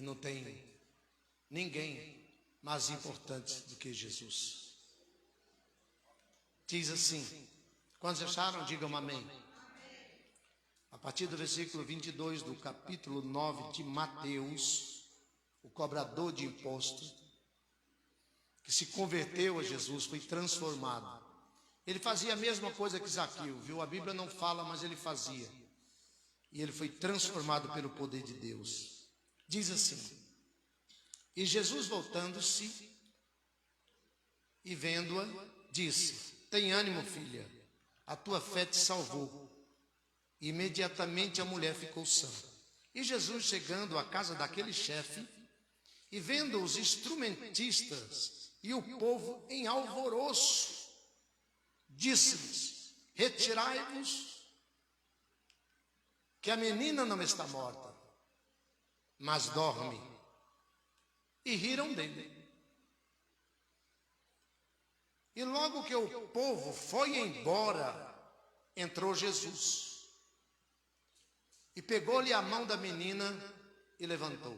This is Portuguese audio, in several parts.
E não tem ninguém mais importante do que Jesus. Diz assim, quantos acharam? Digam amém. A partir do versículo 22 do capítulo 9 de Mateus, o cobrador de impostos, que se converteu a Jesus, foi transformado. Ele fazia a mesma coisa que Zaqueu, viu? A Bíblia não fala, mas ele fazia. E ele foi transformado pelo poder de Deus. Diz assim, e Jesus voltando-se e vendo-a, disse, tem ânimo, filha, a tua fé te salvou. E imediatamente a mulher ficou sã. E Jesus, chegando à casa daquele chefe, e vendo os instrumentistas e o povo em alvoroço, disse-lhes, retirai-vos, que a menina não está morta, mas dorme. E riram dele. E logo que o povo foi embora, entrou Jesus. E pegou-lhe a mão da menina e levantou.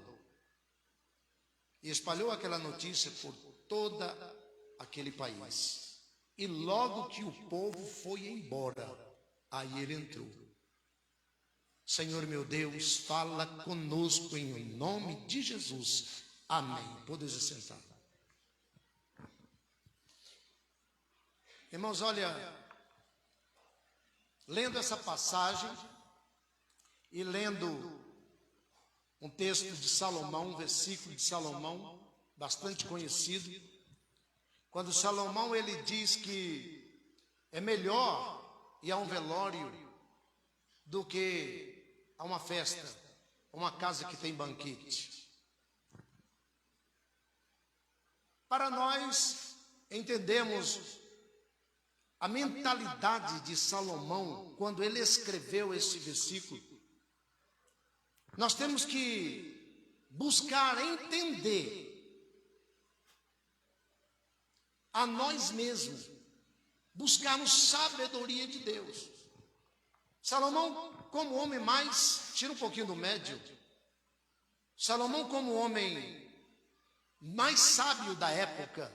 E espalhou aquela notícia por todo aquele país. E logo que o povo foi embora, aí ele entrou. Senhor meu Deus, fala conosco em nome de Jesus. Amém. Podeis sentar. Irmãos, olha, lendo essa passagem e lendo um texto de Salomão, um versículo de Salomão, bastante conhecido, quando Salomão ele diz que é melhor ir a um velório do que a uma festa, uma casa que tem banquete. Para nós entendemos a mentalidade de Salomão quando ele escreveu esse versículo, nós temos que buscar entender a nós mesmos, buscarmos sabedoria de Deus. Salomão, como homem mais, tira um pouquinho do médio, Salomão, como homem mais sábio da época,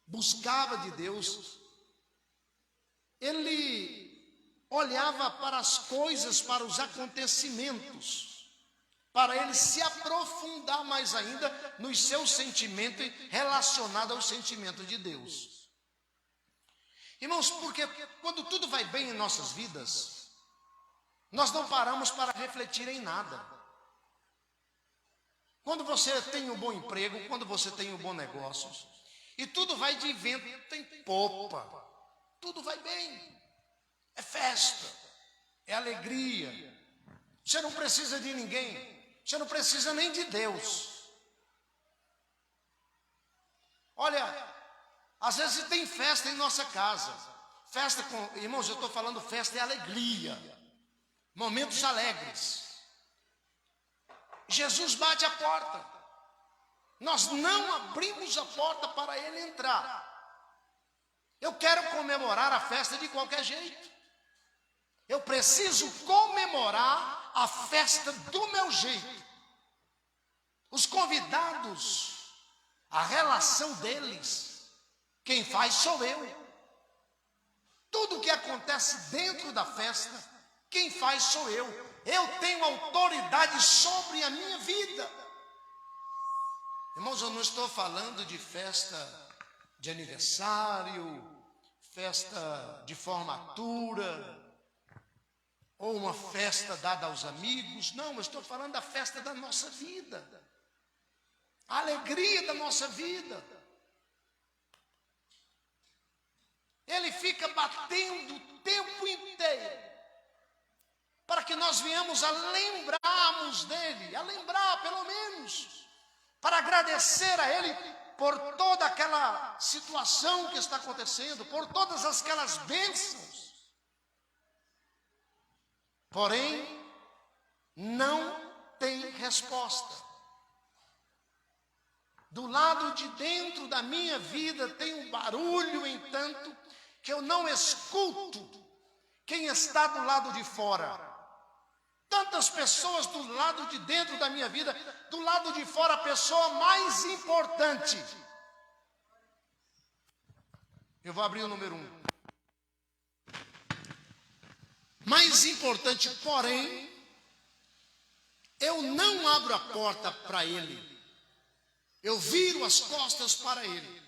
buscava de Deus, ele olhava para as coisas, para os acontecimentos, para ele se aprofundar mais ainda nos seus sentimentos relacionados ao sentimento de Deus. Irmãos, porque quando tudo vai bem em nossas vidas, nós não paramos para refletir em nada. Quando você tem um bom emprego, quando você tem um bom negócio, e tudo vai de vento em popa, tudo vai bem, é festa, é alegria, você não precisa de ninguém, você não precisa nem de Deus. Olha, às vezes tem festa em nossa casa, festa com, irmãos, eu estou falando festa é alegria, momentos alegres. Jesus bate a porta, nós não abrimos a porta para ele entrar. Eu quero comemorar a festa de qualquer jeito, eu preciso comemorar a festa do meu jeito. Os convidados, a relação deles, quem faz sou eu. Tudo que acontece dentro da festa, quem faz sou eu. Eu tenho autoridade sobre a minha vida. Irmãos, eu não estou falando de festa de aniversário, festa de formatura, ou uma festa dada aos amigos. Não, eu estou falando da festa da nossa vida, a alegria da nossa vida. Ele fica batendo o tempo inteiro para que nós venhamos a lembrarmos dele, a lembrar pelo menos, para agradecer a ele por toda aquela situação que está acontecendo, por todas aquelas bênçãos. Porém, não tem resposta. Do lado de dentro da minha vida tem um barulho, entanto, que eu não escuto quem está do lado de fora. tantas pessoas do lado de dentro da minha vida, do lado de fora, a pessoa mais importante. Eu vou abrir o número 1. Mais importante, porém, eu não abro a porta para ele. Eu viro as costas para ele.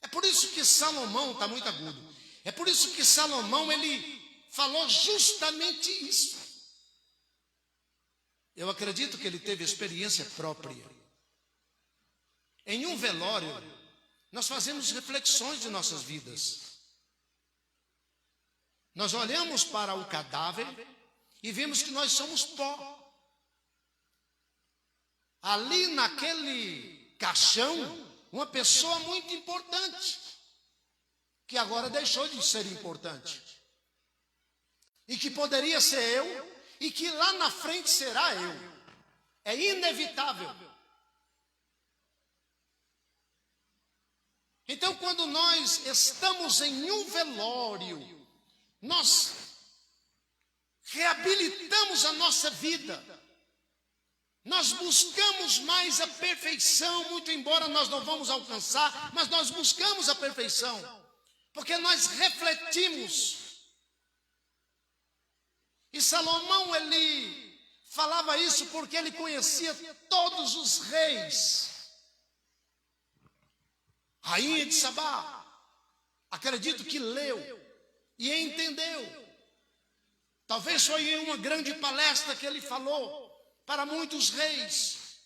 É por isso que Salomão está muito agudo. É por isso que Salomão, ele falou justamente isso. Eu acredito que ele teve experiência própria. Em um velório, nós fazemos reflexões de nossas vidas. Nós olhamos para o cadáver e vemos que nós somos pó. Ali naquele caixão, uma pessoa muito importante, que agora deixou de ser importante. E que poderia ser eu, e que lá na frente será eu. É inevitável. Então, quando nós estamos em um velório, nós reabilitamos a nossa vida. Nós buscamos mais a perfeição, muito embora nós não vamos alcançar, mas nós buscamos a perfeição, porque nós refletimos. E Salomão, ele falava isso porque ele conhecia todos os reis. Rainha de Sabá, acredito que leu e entendeu. Talvez foi em uma grande palestra que ele falou para muitos reis,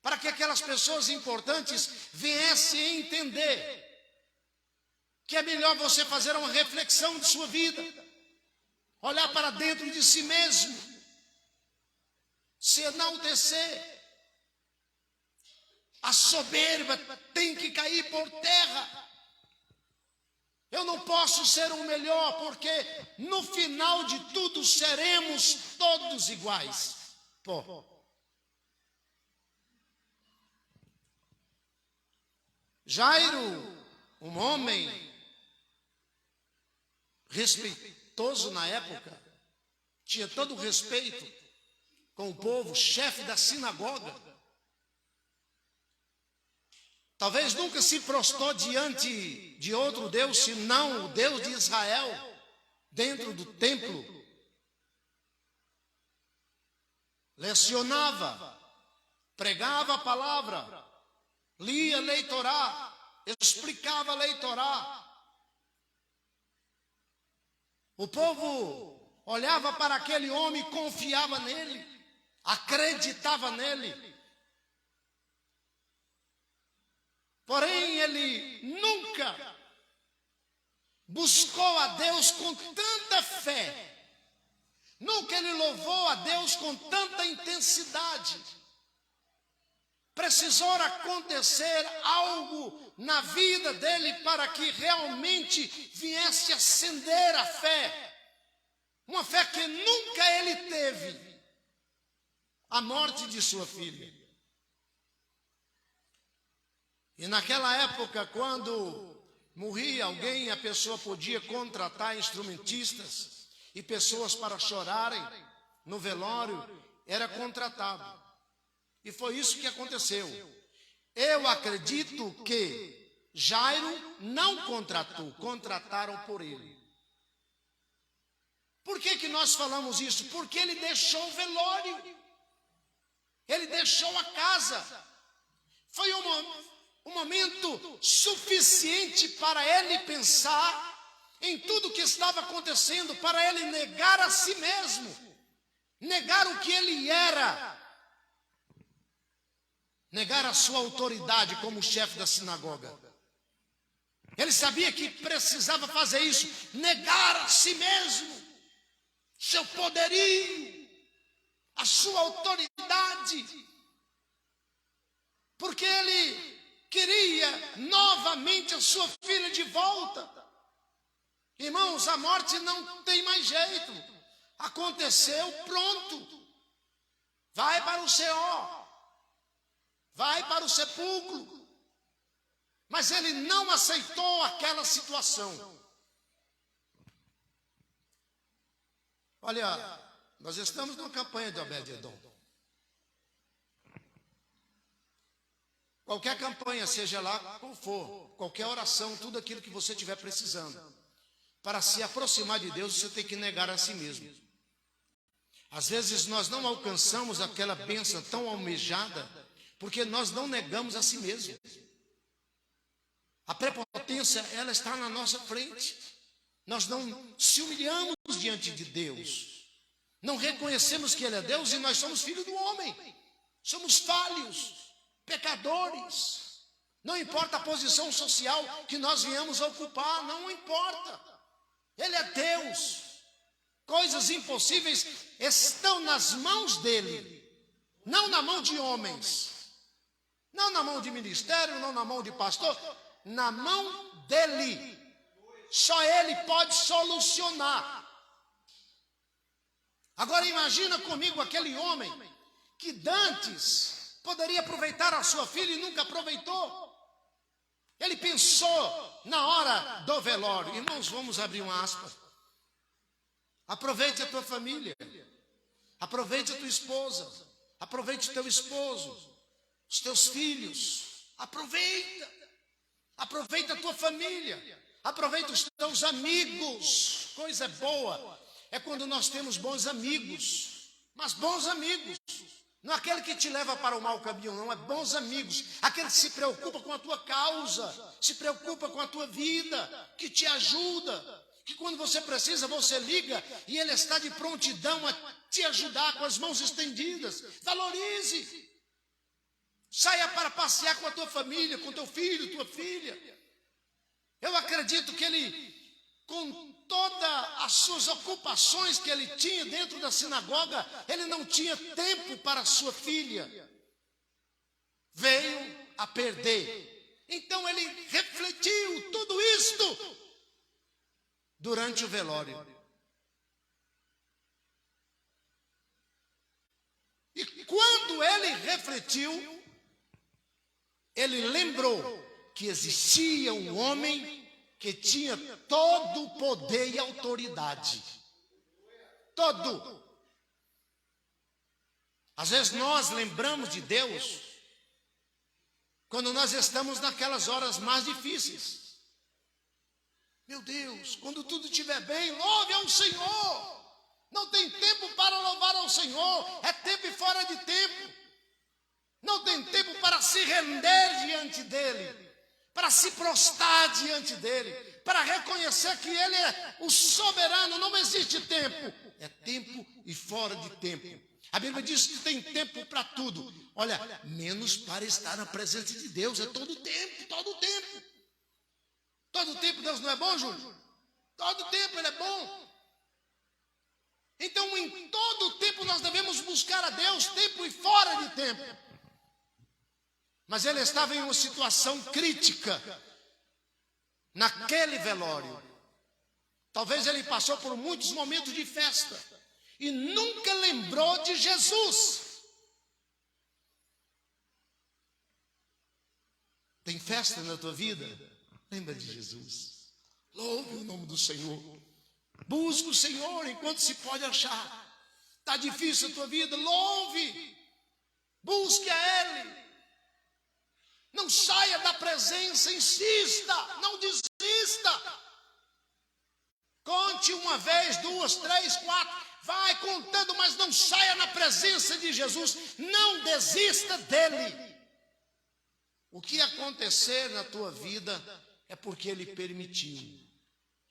para que aquelas pessoas importantes viessem a entender que é melhor você fazer uma reflexão de sua vida, olhar para dentro de si mesmo, se enaltecer. A soberba tem que cair por terra. Eu não posso ser o melhor, porque no final de tudo seremos todos iguais. Pô. Jairo, um homem respeitoso na época, tinha todo o respeito com o povo, chefe da sinagoga. Talvez nunca se prostrou diante de outro Deus, senão o Deus de Israel, dentro do templo. Lecionava, pregava a palavra, lia a lei Torá, explicava a lei Torá. O povo olhava para aquele homem e confiava nele, acreditava nele. Porém, ele nunca buscou a Deus com tanta fé. Nunca ele louvou a Deus com tanta intensidade. Precisou acontecer algo na vida dele para que realmente viesse acender a fé. Uma fé que nunca ele teve. A morte de sua filha. E naquela época, quando morria alguém, a pessoa podia contratar instrumentistas e pessoas para chorarem no velório, era contratado. E foi isso que aconteceu. Eu acredito que Jairo não contratou, contrataram por ele. Por que nós falamos isso? Porque ele deixou o velório. Ele deixou a casa. Foi um momento suficiente para ele pensar em tudo que estava acontecendo, para ele negar a si mesmo, negar o que ele era, negar a sua autoridade como chefe da sinagoga. Ele sabia que precisava fazer isso, negar a si mesmo, seu poderio, a sua autoridade, porque ele queria novamente a sua filha de volta. Irmãos, a morte não tem mais jeito. Aconteceu, pronto. Vai para o Seol. Vai para o sepulcro. Mas ele não aceitou aquela situação. Olha, Nós estamos numa campanha de Obed-Edom. Qualquer campanha, seja lá qual for, qualquer oração, tudo aquilo que você estiver precisando, para se aproximar de Deus, você tem que negar a si mesmo. Às vezes nós não alcançamos aquela bênção tão almejada, porque nós não negamos a si mesmo. A prepotência, ela está na nossa frente. Nós não se humilhamos diante de Deus. Não reconhecemos que Ele é Deus e nós somos filhos do homem. Somos falhos, pecadores. Não importa a posição social que nós viemos a ocupar, não importa. Ele é Deus. Coisas impossíveis estão nas mãos dele, não na mão de homens, não na mão de ministério, não na mão de pastor, na mão dele. Só ele pode solucionar. Agora imagina comigo aquele homem que dantes poderia aproveitar a sua filha e nunca aproveitou. Ele pensou na hora do velório. Irmãos, vamos abrir uma aspa. Aproveite a tua família, aproveite a tua esposa, aproveite o teu esposo, os teus filhos, aproveita a tua família, aproveita os teus amigos. Coisa boa é quando nós temos bons amigos, mas bons amigos, não aquele que te leva para o mau caminho, não, é bons amigos, aquele que se preocupa com a tua causa, se preocupa com a tua vida, que te ajuda, que quando você precisa, você liga e ele está de prontidão a te ajudar com as mãos estendidas. Valorize. Saia para passear com a tua família, com teu filho, tua filha. Eu acredito que ele, com todas as suas ocupações que ele tinha dentro da sinagoga, ele não tinha tempo para a sua filha. Veio a perder. Então ele refletiu tudo isto durante o velório. E quando ele refletiu, ele lembrou que existia um homem que tinha todo o poder e autoridade. Todo. Às vezes nós lembramos de Deus quando nós estamos naquelas horas mais difíceis. Meu Deus, quando tudo estiver bem, louve ao Senhor. Não tem tempo para louvar ao Senhor, é tempo e fora de tempo. Não tem tempo para se render diante dEle, para se prostrar diante dEle, para reconhecer que Ele é o soberano. Não existe tempo, é tempo e fora de tempo. A Bíblia diz que tem tempo para tudo. Olha, menos para estar na presença de Deus, é todo tempo, todo tempo. Todo tempo Deus não é bom, Júlio? Todo tempo Ele é bom. Então, em todo tempo nós devemos buscar a Deus, tempo e fora de tempo. Mas ele estava em uma situação crítica naquele velório. Talvez ele passou por muitos momentos de festa e nunca lembrou de Jesus. Tem festa na tua vida? Lembra de Jesus. Louve o nome do Senhor. Busque o Senhor enquanto se pode achar. Está difícil a tua vida? Louve. Busque a Ele. Não saia da presença, insista, não desista. Conte uma vez, duas, três, quatro. Vai contando, mas não saia na presença de Jesus. Não desista dele. O que acontecer na tua vida é porque Ele permitiu.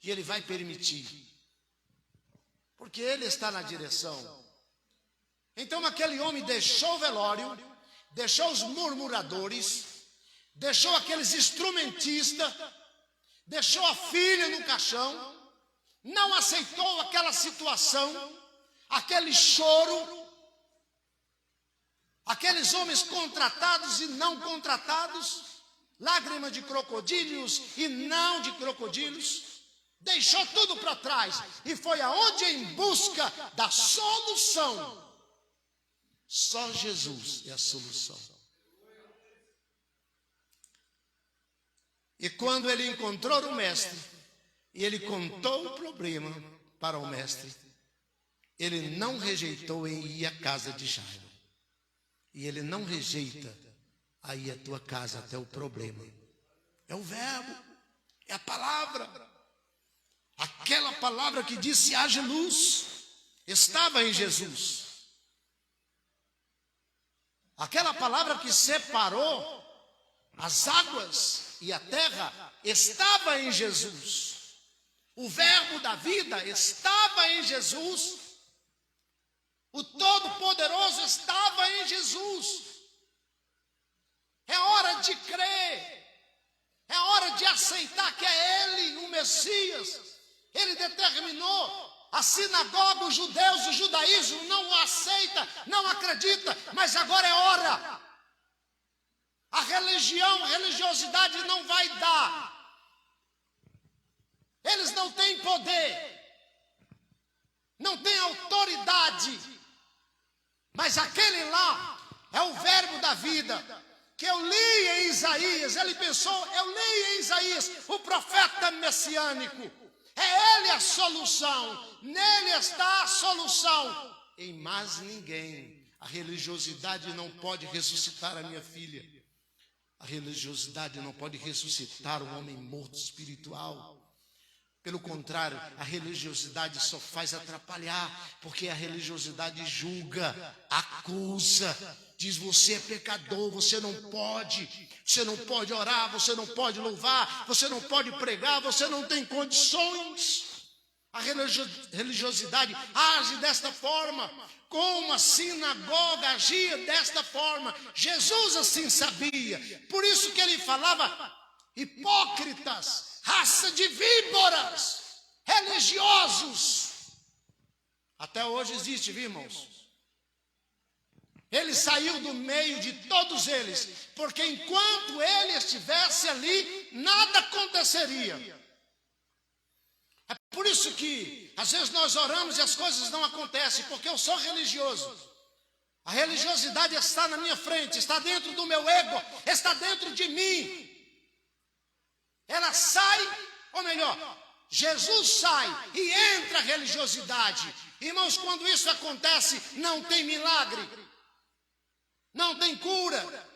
E Ele vai permitir. Porque Ele está na direção. Então aquele homem deixou o velório, deixou os murmuradores, deixou aqueles instrumentistas, deixou a filha no caixão, não aceitou aquela situação, aquele choro, aqueles homens contratados e não contratados, lágrimas de crocodilos e não de crocodilos, deixou tudo para trás e foi aonde em busca da solução. Só Jesus é a solução. E quando ele encontrou o mestre, e ele contou o problema para o mestre, ele não rejeitou em ir à casa de Jairo. E ele não rejeita a ir à tua casa até o problema. É o verbo, é a palavra. Aquela palavra que disse haja luz, estava em Jesus. Aquela palavra que separou as águas e a terra estava em Jesus. O verbo da vida estava em Jesus. O Todo-Poderoso estava em Jesus. É hora de crer. É hora de aceitar que é Ele, o Messias. Ele determinou. A sinagoga, os judeus, o judaísmo não o aceita, não acredita, mas agora é hora. A religião, a religiosidade não vai dar. Eles não têm poder, não têm autoridade, mas aquele lá é o verbo da vida, que eu li em Isaías. Ele pensou, eu li em Isaías, o profeta messiânico. É Ele a solução, nele está a solução. Em mais ninguém. A religiosidade não pode ressuscitar a minha filha. A religiosidade não pode ressuscitar um homem morto espiritual. Pelo contrário, a religiosidade só faz atrapalhar, porque a religiosidade julga, acusa, diz você é pecador, você não pode orar, você não pode louvar, você não pode pregar, você não tem condições. A religiosidade age desta forma, como a sinagoga agia desta forma. Jesus assim sabia, por isso que ele falava, hipócritas, raça de víboras, religiosos. Até hoje existe, viu, irmãos? Ele saiu do meio de todos eles, porque enquanto ele estivesse ali, nada aconteceria. É por isso que, às vezes, nós oramos e as coisas não acontecem, porque eu sou religioso. A religiosidade está na minha frente, está dentro do meu ego, está dentro de mim. Ela sai, ou melhor, Jesus sai e entra a religiosidade. Irmãos, quando isso acontece, não tem milagre, não tem cura,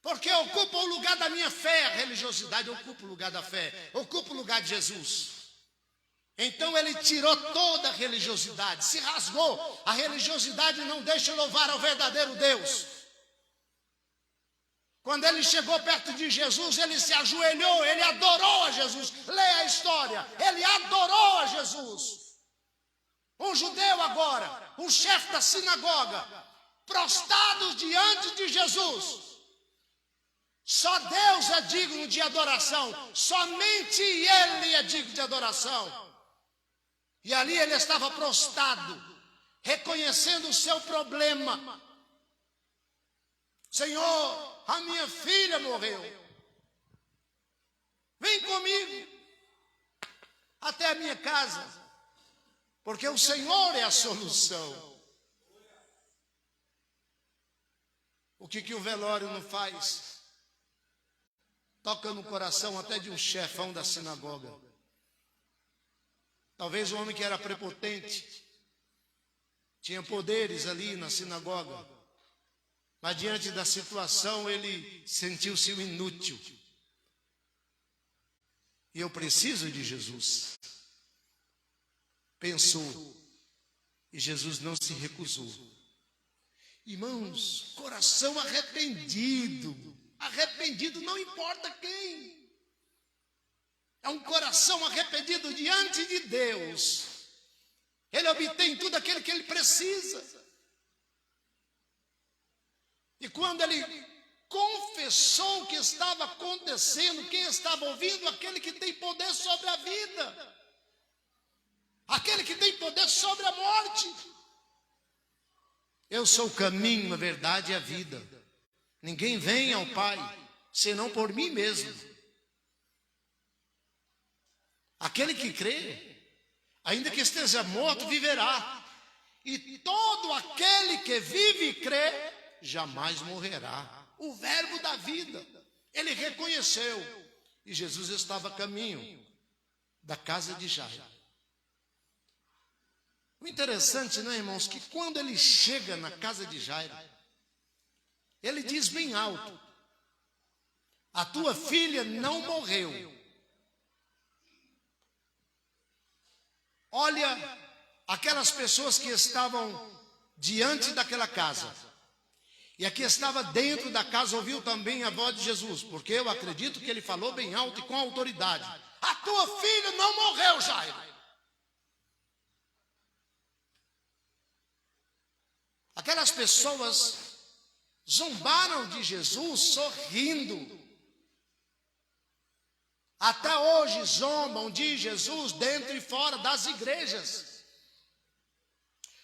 porque ocupa o lugar da minha fé. A religiosidade ocupa o lugar da fé, ocupa o lugar de Jesus. Então ele tirou toda a religiosidade, se rasgou. A religiosidade não deixa louvar ao verdadeiro Deus. Quando ele chegou perto de Jesus, ele se ajoelhou, ele adorou a Jesus. Leia a história, ele adorou a Jesus. Um judeu agora, um chefe da sinagoga, prostrado diante de Jesus. Só Deus é digno de adoração, somente Ele é digno de adoração. E ali ele estava prostrado, reconhecendo o seu problema. Senhor, a minha filha morreu. Vem comigo até a minha casa, porque o Senhor é a solução. O que o velório não faz? Toca no coração até de um chefão da sinagoga. Talvez um homem que era prepotente, tinha poderes ali na sinagoga, mas diante da situação ele sentiu-se inútil. E eu preciso de Jesus. Pensou, e Jesus não se recusou. Irmãos, coração arrependido, arrependido não importa quem. É um coração arrependido diante de Deus. Ele obtém tudo aquilo que ele precisa. E quando ele confessou o que estava acontecendo, quem estava ouvindo? Aquele que tem poder sobre a vida. Aquele que tem poder sobre a morte. Eu sou o caminho, a verdade e a vida. Ninguém vem ao Pai, senão por mim mesmo. Aquele que crê, ainda que esteja morto, viverá. E todo aquele que vive e crê, jamais morrerá. O verbo da vida, ele reconheceu. E Jesus estava a caminho da casa de Jairo. O interessante, né, irmãos, que quando ele chega na casa de Jairo, ele diz bem alto: a tua filha não morreu. Olha aquelas pessoas que estavam diante daquela casa. E aqui estava dentro da casa, ouviu também a voz de Jesus, porque eu acredito que ele falou bem alto e com autoridade: a tua filha não morreu, Jairo. Aquelas pessoas zombaram de Jesus sorrindo. Até hoje zombam de Jesus dentro e fora das igrejas.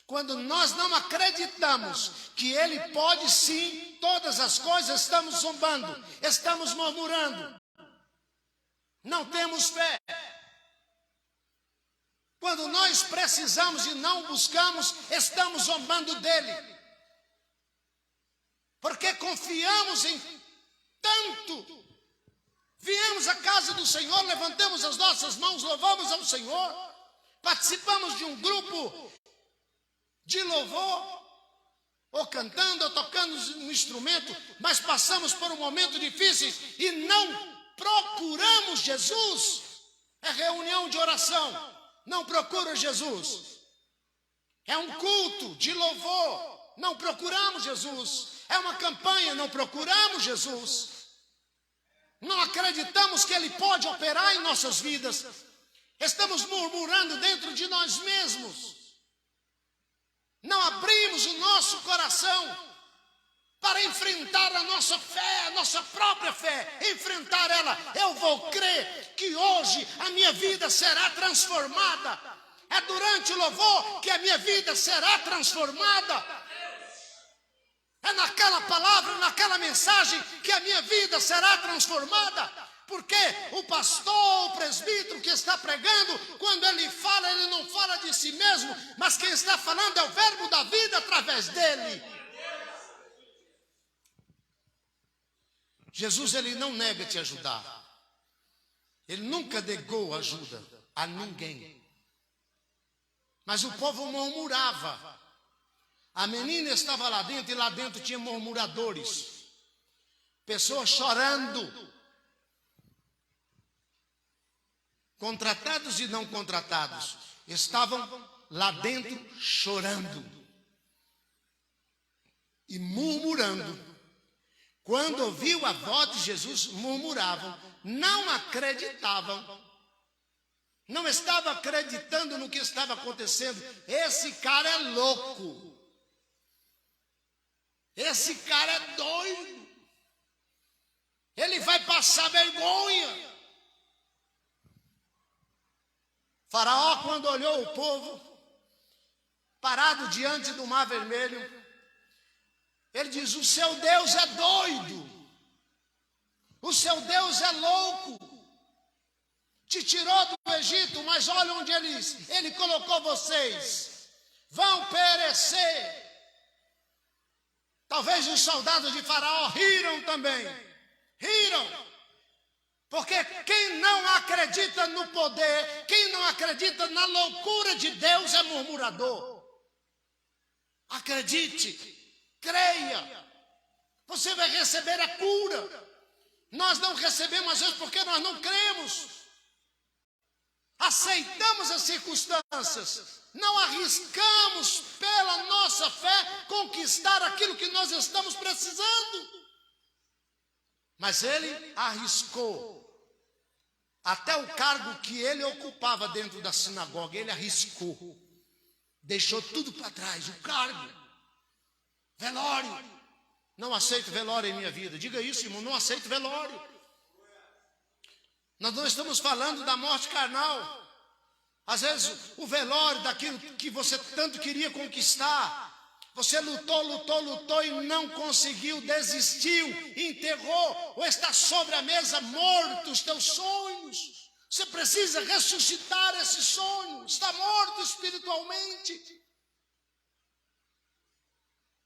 Quando nós não acreditamos que Ele pode sim todas as coisas, estamos zombando, estamos murmurando, não temos fé. Quando nós precisamos e não buscamos, estamos zombando dEle. Porque confiamos em tanto. Viemos à casa do Senhor, levantamos as nossas mãos, louvamos ao Senhor, participamos de um grupo de louvor, ou cantando, ou tocando um instrumento, mas passamos por um momento difícil e não procuramos Jesus. É reunião de oração, não procura Jesus. É um culto de louvor, não procuramos Jesus. É uma campanha, não procuramos Jesus. Não acreditamos que Ele pode operar em nossas vidas. Estamos murmurando dentro de nós mesmos. Não abrimos o nosso coração para enfrentar a nossa fé, a nossa própria fé, enfrentar ela. Eu vou crer que hoje a minha vida será transformada. É durante o louvor que a minha vida será transformada. É naquela palavra, naquela mensagem que a minha vida será transformada. Porque o pastor, o presbítero que está pregando, quando ele fala, ele não fala de si mesmo, mas quem está falando é o verbo da vida através dele. Jesus, ele não nega te ajudar. Ele nunca negou ajuda a ninguém. Mas o povo murmurava. A menina estava lá dentro e lá dentro tinha murmuradores. Pessoas chorando. Contratados e não contratados estavam lá dentro chorando e murmurando. Quando ouviu a voz de Jesus, murmuravam, não acreditavam, não estavam acreditando no que estava acontecendo. Esse cara é louco, esse cara é doido, ele vai passar vergonha. Faraó, quando olhou o povo parado diante do Mar Vermelho, ele diz: o seu Deus é doido, o seu Deus é louco, te tirou do Egito, mas olha onde ele colocou vocês, vão perecer. Talvez os soldados de Faraó riram também, riram. Porque quem não acredita no poder, quem não acredita na loucura de Deus é murmurador. Acredite, creia, você vai receber a cura. Nós não recebemos às vezes porque nós não cremos. Aceitamos as circunstâncias, não arriscamos pela nossa fé conquistar aquilo que nós estamos precisando. Mas ele arriscou. Até o cargo que ele ocupava dentro da sinagoga, ele arriscou. Deixou tudo para trás, o cargo. Velório. Não aceito velório em minha vida. Diga isso, irmão, não aceito velório. Nós não estamos falando da morte carnal. Às vezes o velório daquilo que você tanto queria conquistar. Você lutou e não conseguiu, desistiu, enterrou, ou está sobre a mesa morto os teus sonhos. Você precisa ressuscitar esse sonho, está morto espiritualmente.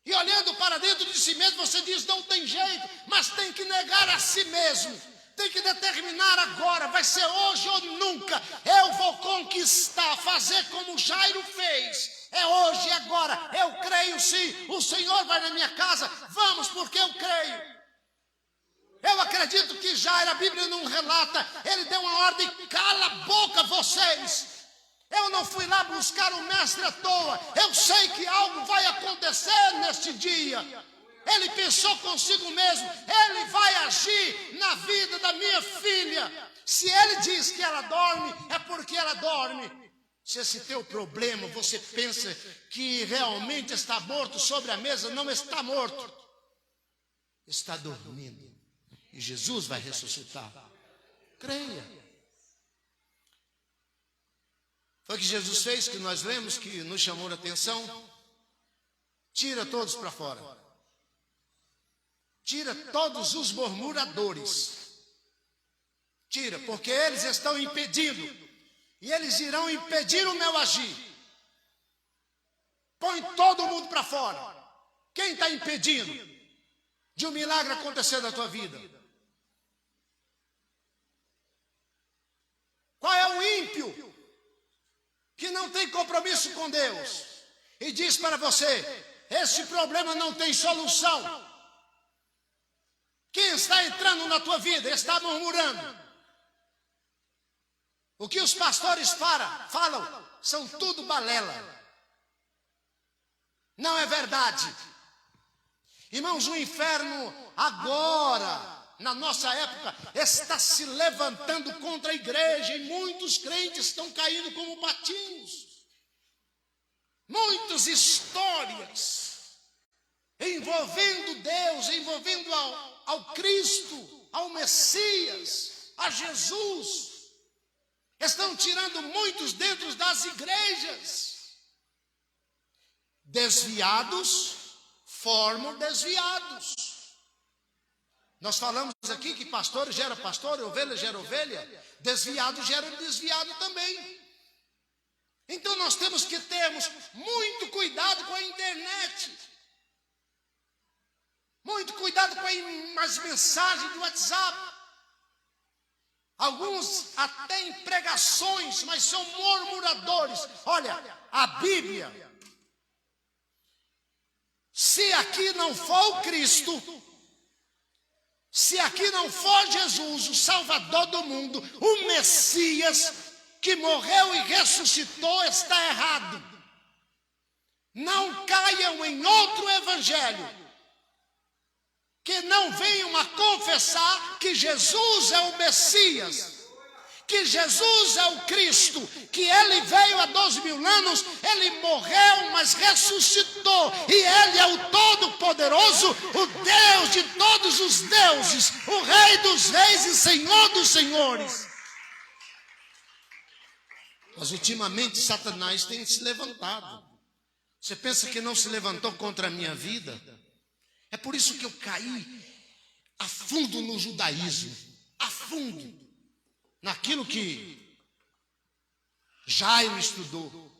E olhando para dentro de si mesmo, você diz: não tem jeito, mas tem que negar a si mesmo. Tem que determinar agora, vai ser hoje ou nunca. Eu vou conquistar, fazer como Jairo fez. É hoje e agora. Eu creio sim. O Senhor vai na minha casa. Vamos, porque eu creio. Eu acredito que Jairo, a Bíblia não relata, ele deu uma ordem: cala a boca vocês. Eu não fui lá buscar o mestre à toa. Eu sei que algo vai acontecer neste dia. Ele pensou consigo mesmo: ele vai agir na vida da minha filha. Se ele diz que ela dorme, é porque ela dorme. Se esse teu problema, você pensa que realmente está morto sobre a mesa, não está morto. Está dormindo. E Jesus vai ressuscitar. Creia. Foi o que Jesus fez, que nós lemos, que nos chamou a atenção. Tira todos para fora. Tira todos os murmuradores. Tira, porque eles estão impedindo. E eles irão impedir o meu agir. Põe todo mundo para fora. Quem está impedindo de um milagre acontecer na tua vida? Qual é o ímpio que não tem compromisso com Deus e diz para você: esse problema não tem solução? Quem está entrando na tua vida está murmurando. O que os pastores falam são tudo balela. Não é verdade. Irmãos, o inferno agora, na nossa época, está se levantando contra a igreja e muitos crentes estão caindo como patinhos. Muitas histórias envolvendo Deus, envolvendo ao Cristo, ao Messias, a Jesus. Estão tirando muitos dentro das igrejas. Desviados formam desviados. Nós falamos aqui que pastor gera pastor, ovelha gera ovelha, desviado gera desviado também. Então nós temos que termos muito cuidado com a internet. Muito cuidado com as mensagens do WhatsApp. Alguns até em pregações, mas são murmuradores. Olha, a Bíblia, se aqui não for o Cristo, se aqui não for Jesus, o Salvador do mundo, o Messias que morreu e ressuscitou, está errado. Não caiam em outro evangelho que não venham a confessar que Jesus é o Messias, que Jesus é o Cristo, que Ele veio há 2000 anos, Ele morreu, mas ressuscitou, e Ele é o Todo-Poderoso, o Deus de todos os deuses, o Rei dos reis e Senhor dos senhores. Mas ultimamente Satanás tem se levantado. Você pensa que não se levantou contra a minha vida? É por isso que eu caí a fundo no judaísmo, a fundo naquilo que Jairo estudou.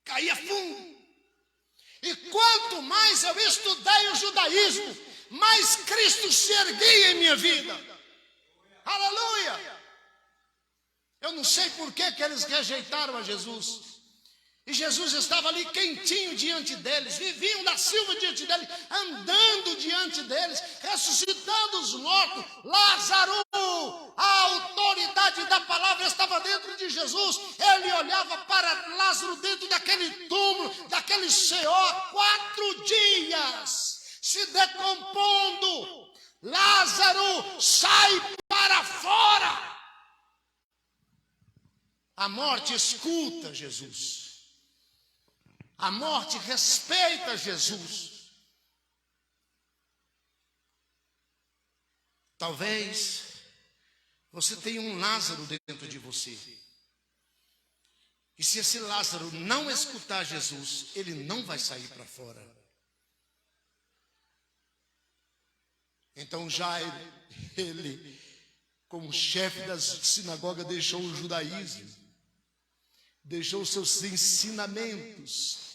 Caí a fundo. E quanto mais eu estudei o judaísmo, mais Cristo se erguia em minha vida. Aleluia! Eu não sei por que eles rejeitaram a Jesus. E Jesus estava ali quentinho diante deles, viviam da silva diante deles, andando diante deles, ressuscitando os mortos. Lázaro, a autoridade da palavra estava dentro de Jesus. Ele olhava para Lázaro dentro daquele túmulo, daquele Sheol, 4 dias, se decompondo. Lázaro, sai para fora. A morte escuta Jesus. A morte respeita Jesus. Talvez você tenha um Lázaro dentro de você. E se esse Lázaro não escutar Jesus, ele não vai sair para fora. Então Jairo, ele, como chefe da sinagoga, deixou o judaísmo. Deixou os seus ensinamentos,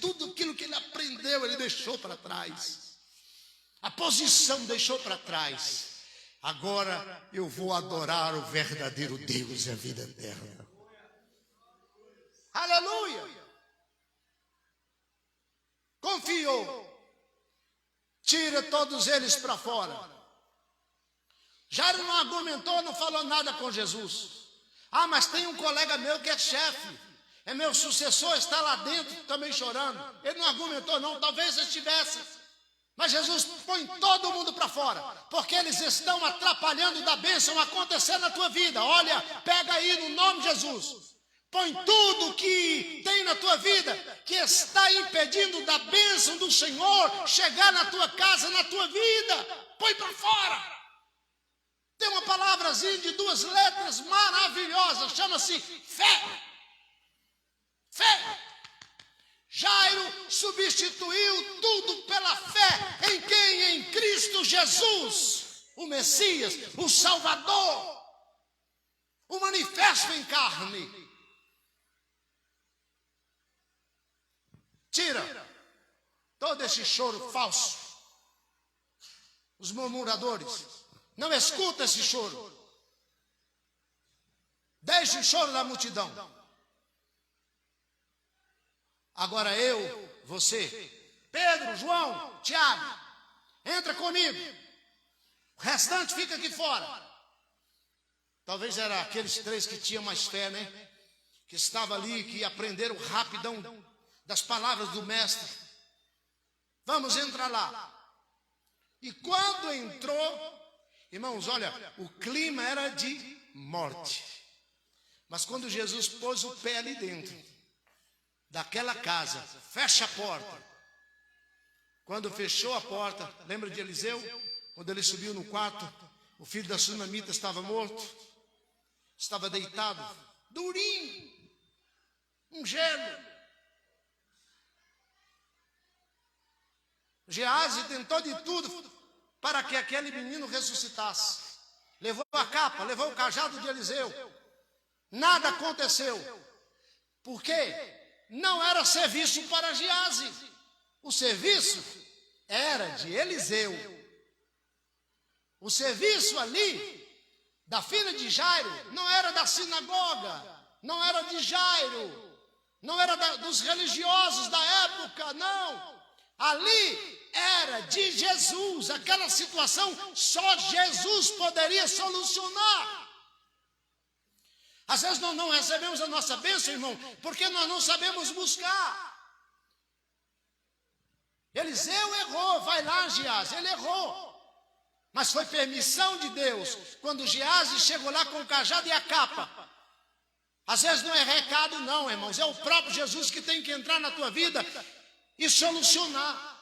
tudo aquilo que ele aprendeu, ele deixou para trás. A posição deixou para trás. Agora eu vou adorar o verdadeiro Deus e a vida eterna. Aleluia! Confiou. Tira todos eles para fora. Jairo não argumentou, não falou nada com Jesus. Ah, mas tem um colega meu que é chefe, é meu sucessor, está lá dentro também chorando. Ele não argumentou não, talvez estivesse. Mas Jesus põe todo mundo para fora, porque eles estão atrapalhando da bênção acontecer na tua vida. Olha, pega aí no nome de Jesus. Põe tudo que tem na tua vida, que está impedindo da bênção do Senhor chegar na tua casa, na tua vida. Põe para fora. Tem uma palavrazinha de 2 letras maravilhosa, chama-se fé. Fé. Jairo substituiu tudo pela fé em quem? Em Cristo Jesus, o Messias, o Salvador, o manifesto em carne. Tira todo esse choro falso. Os murmuradores, não escuta esse choro. Deixe o choro da multidão. Agora eu, você, Pedro, João, Tiago, entra comigo. O restante fica aqui fora. Talvez era aqueles 3 que tinham mais fé, né? Que estavam ali, que aprenderam rapidão das palavras do mestre. Vamos entrar lá. E quando entrou, irmãos, olha, o clima era de morte. Mas quando Jesus pôs o pé ali dentro daquela casa, fecha a porta. Quando fechou a porta, lembra de Eliseu? Quando ele subiu no quarto, o filho da sunamita estava morto, estava deitado, durinho, um gelo. Geazi tentou de tudo para que aquele menino ressuscitasse. Levou a capa, levou o cajado de Eliseu. Nada aconteceu. Por quê? Não era serviço para Geazi. O serviço era de Eliseu. O serviço ali da filha de Jairo não era da sinagoga, não era de Jairo, não era dos religiosos da época, não. Ali era de Jesus. Aquela situação só Jesus poderia solucionar. Às vezes nós não recebemos a nossa bênção, irmão, porque nós não sabemos buscar. Eliseu errou, vai lá, Geazi, ele errou. Mas foi permissão de Deus. Quando Geazi chegou lá com o cajado e a capa. Às vezes não é recado não, irmãos, é o próprio Jesus que tem que entrar na tua vida e solucionar.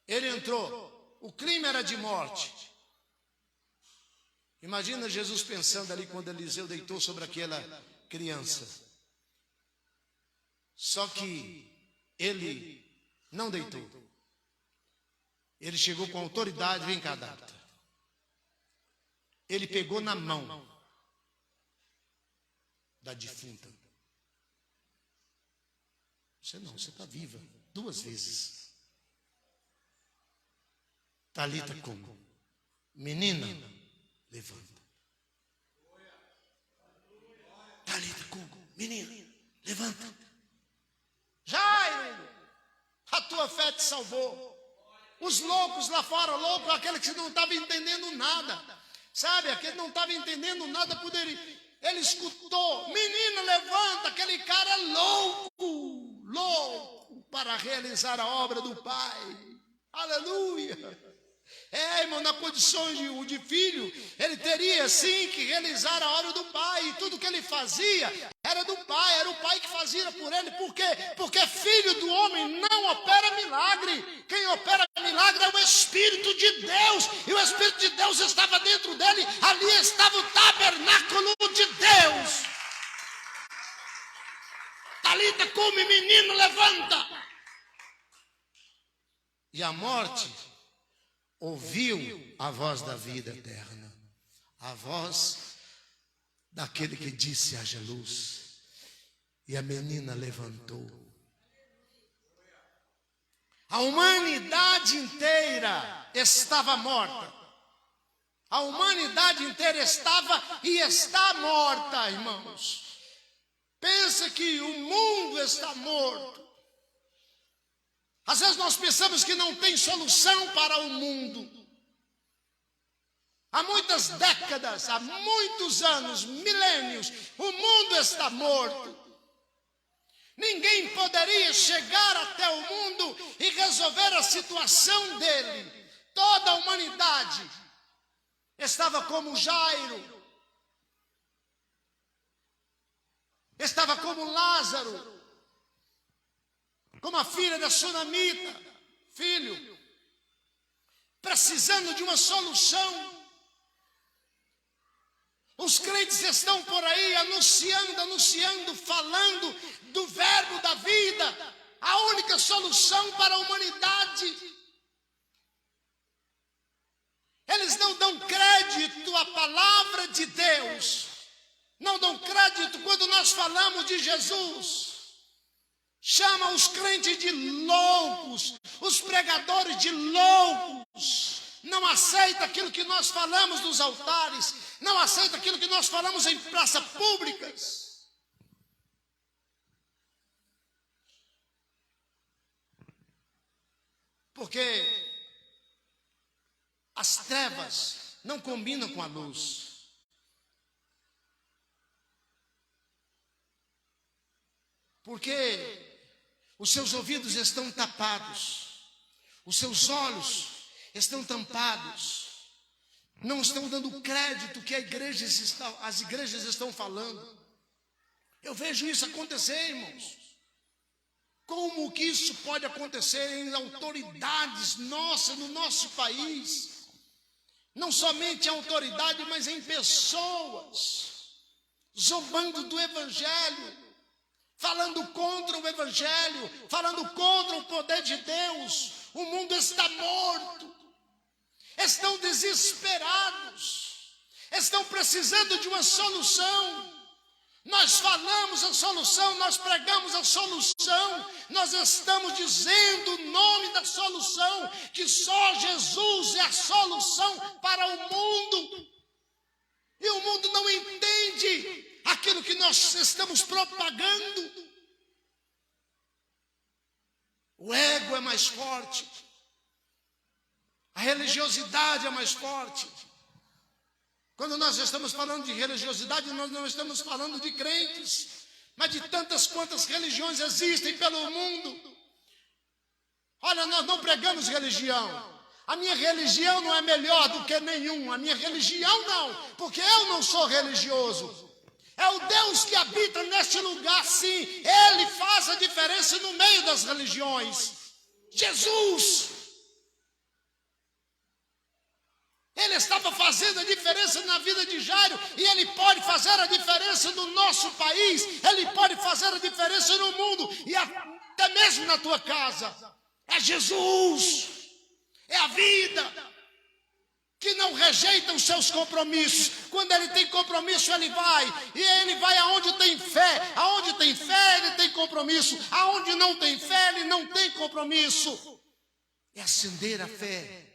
Ele entrou, o clima era de morte. Imagina Jesus pensando ali quando Eliseu deitou sobre aquela criança. Só que ele não deitou. Ele chegou com autoridade, vem cá, Data. Ele pegou na mão da defunta. Você não, você está viva 2 vezes. Talita como? Menina, levanta. Talita como? Menina, levanta. Jairo, a tua fé te salvou. Os loucos lá fora, louco, aquele que não estava entendendo nada. Sabe, aquele que não estava entendendo nada, poderia. Ele escutou, menina, levanta, aquele cara é louco, louco para realizar a obra do Pai. Aleluia. É, irmão, na condição de filho, ele teria sim que realizar a obra do Pai. E tudo que ele fazia era do Pai, era o Pai que fazia por ele. Por quê? Porque filho do homem não opera milagre. Quem opera milagre é o Espírito de Deus. E o Espírito de Deus estava dentro dele. Ali estava o tabernáculo de Deus. Talita come, menino, levanta. E a morte ouviu a voz da vida eterna, a voz daquele que disse: haja luz. E a menina levantou. A humanidade inteira estava morta. A humanidade inteira estava e está morta, irmãos. Pensa que o mundo está morto. Às vezes nós pensamos que não tem solução para o mundo. Há muitas décadas, há muitos anos, milênios, o mundo está morto. Ninguém poderia chegar até o mundo e resolver a situação dele. Toda a humanidade estava como Jairo, estava como Lázaro, como a filha da Sunamita, filho, precisando de uma solução. Os crentes estão por aí anunciando, falando do verbo da vida, a única solução para a humanidade. Eles não dão crédito à palavra de Deus, não dão crédito quando nós falamos de Jesus. Chama os crentes de loucos, os pregadores de loucos. Não aceita aquilo que nós falamos nos altares, não aceita aquilo que nós falamos em praças públicas. Porque as trevas não combinam com a luz. Porque os seus ouvidos estão tapados, os seus olhos estão tampados, não estão dando crédito que as igrejas estão falando. Eu vejo isso acontecer, irmãos. Como que isso pode acontecer em autoridades nossas no nosso país? Não somente em autoridade, mas em pessoas, zombando do evangelho, falando contra o evangelho, falando contra o poder de Deus. O mundo está morto. Estão desesperados, estão precisando de uma solução. Nós falamos a solução, nós pregamos a solução, nós estamos dizendo o nome da solução, que só Jesus é a solução para o mundo. E o mundo não entende aquilo que nós estamos propagando. O ego é mais forte. A religiosidade é mais forte. Quando nós estamos falando de religiosidade, nós não estamos falando de crentes, mas de tantas quantas religiões existem pelo mundo. Olha, nós não pregamos religião. A minha religião não é melhor do que nenhuma. A minha religião não, porque eu não sou religioso. É o Deus que habita neste lugar, sim. Ele faz a diferença no meio das religiões. Jesus. Ele estava fazendo a diferença na vida de Jairo, e Ele pode fazer a diferença no nosso país, Ele pode fazer a diferença no mundo, e até mesmo na tua casa. É Jesus, é a vida, que não rejeita os seus compromissos. Quando Ele tem compromisso, Ele vai, e Ele vai aonde tem fé. Aonde tem fé, Ele tem compromisso. Aonde não tem fé, Ele não tem compromisso. É acender a fé,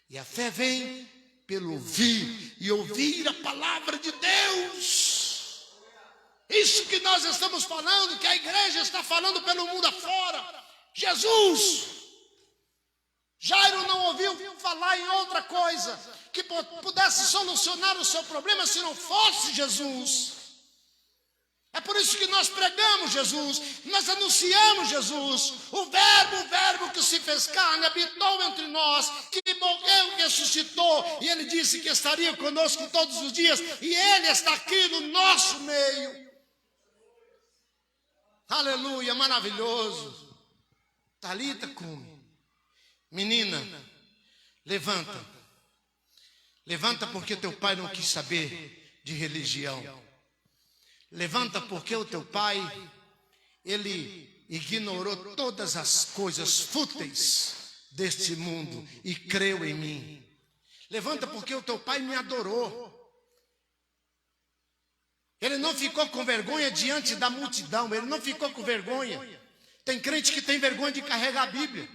e a fé vem pelo ouvir, e ouvir a palavra de Deus. Isso que nós estamos falando, que a igreja está falando pelo mundo afora. Jesus. Jairo não ouviu falar em outra coisa que pudesse solucionar o seu problema se não fosse Jesus. É por isso que nós pregamos Jesus, nós anunciamos Jesus, o verbo que se fez carne, habitou entre nós, que morreu, que ressuscitou, e Ele disse que estaria conosco todos os dias, e Ele está aqui no nosso meio. Aleluia, maravilhoso. Talita cumi. Menina, levanta. Levanta porque teu pai não quis saber de religião. Levanta porque o teu pai, ele ignorou todas as coisas fúteis deste mundo e creu em mim. Levanta porque o teu pai me adorou. Ele não ficou com vergonha diante da multidão, ele não ficou com vergonha. Tem crente que tem vergonha de carregar a Bíblia.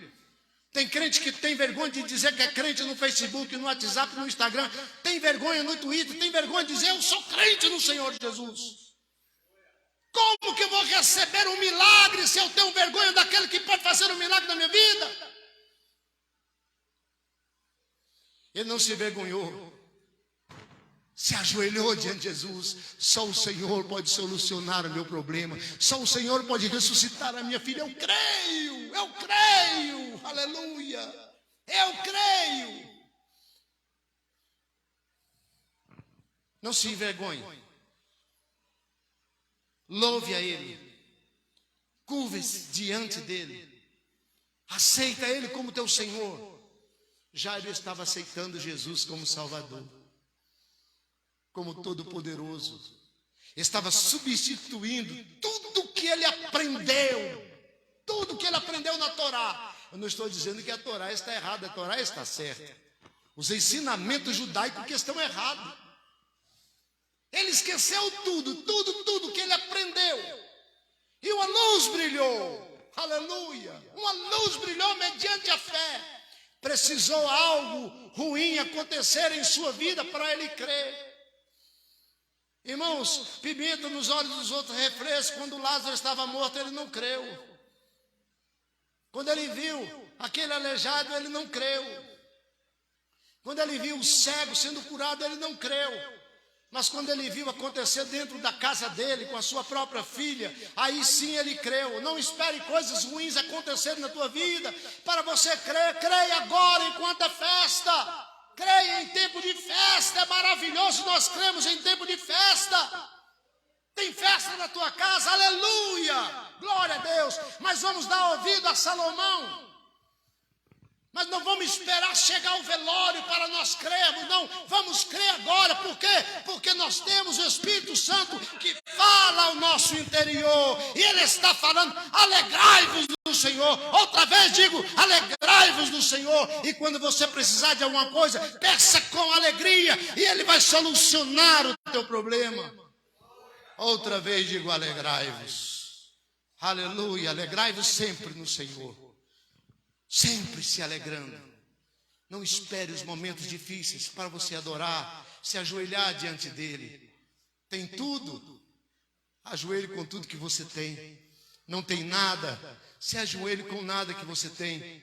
Tem crente que tem vergonha de dizer que é crente no Facebook, no WhatsApp, no Instagram. Tem vergonha no Twitter, tem vergonha de dizer eu sou crente no Senhor Jesus. Como que eu vou receber um milagre se eu tenho vergonha daquele que pode fazer um milagre na minha vida? Ele não se vergonhou. Se ajoelhou diante de Jesus. Só o Senhor pode solucionar o meu problema. Só o Senhor pode ressuscitar a minha filha. Eu creio, aleluia, eu creio. Não se envergonhe. Louve a Ele. Curve-se diante dEle. Aceita Ele como teu Senhor. Jairo estava aceitando Jesus como Salvador, como Todo-Poderoso. Estava substituindo tudo que ele aprendeu. Tudo que ele aprendeu na Torá. Eu não estou dizendo que a Torá está errada, a Torá está certa. Os ensinamentos judaicos que estão errados. Ele esqueceu tudo que ele aprendeu. E uma luz brilhou. Aleluia. Uma luz brilhou mediante a fé. Precisou algo ruim acontecer em sua vida para ele crer. Irmãos, pimenta nos olhos dos outros, refresco. Quando Lázaro estava morto, ele não creu. Quando ele viu aquele aleijado, ele não creu. Quando ele viu o cego sendo curado, ele não creu. Mas quando ele viu acontecer dentro da casa dele, com a sua própria filha, aí sim ele creu. Não espere coisas ruins acontecerem na tua vida para você crer. Creia agora enquanto é festa. Creia em tempo de festa. É maravilhoso, nós cremos em tempo de festa. Tem festa na tua casa, aleluia, glória a Deus. Mas vamos dar ouvido a Salomão. Mas não vamos esperar chegar o velório para nós crermos, não. Vamos crer agora, por quê? Porque nós temos o Espírito Santo que fala ao nosso interior. E Ele está falando, alegrai-vos no Senhor. Outra vez digo, alegrai-vos no Senhor. E quando você precisar de alguma coisa, peça com alegria. E Ele vai solucionar o teu problema. Outra vez digo, alegrai-vos. Aleluia, alegrai-vos sempre no Senhor. Sempre se alegrando. Não espere os momentos difíceis para você adorar, se ajoelhar diante dele. Tem tudo, ajoelhe com tudo que você tem. Não tem nada, se ajoelhe com nada que você tem.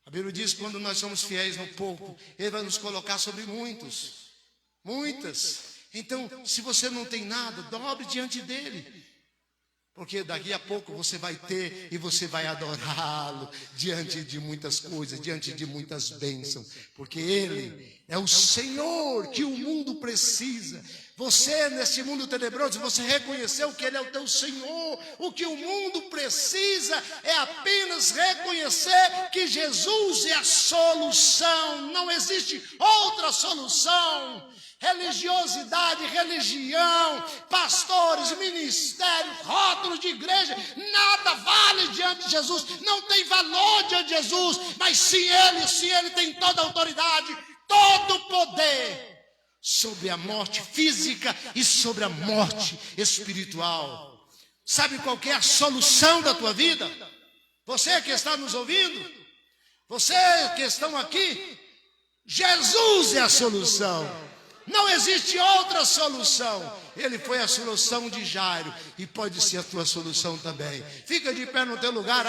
A Bíblia diz que quando nós somos fiéis no pouco, Ele vai nos colocar sobre muitas. Então, se você não tem nada, dobre diante dele. Porque daqui a pouco você vai ter e você vai adorá-lo diante de muitas coisas, diante de muitas bênçãos. Porque Ele é o Senhor que o mundo precisa. Você, nesse mundo tenebroso, você reconheceu que Ele é o teu Senhor. O que o mundo precisa é apenas reconhecer que Jesus é a solução. Não existe outra solução. Religiosidade, religião, pastores, ministérios, rótulos de igreja, nada vale diante de Jesus, não tem valor diante de Jesus, mas sim Ele tem toda a autoridade, todo o poder sobre a morte física e sobre a morte espiritual. Sabe qual que é a solução da tua vida? Você que está nos ouvindo, você que estão aqui, Jesus é a solução. Não existe outra solução. Ele foi a solução de Jairo e pode ser a tua solução também. Fica de pé no teu lugar.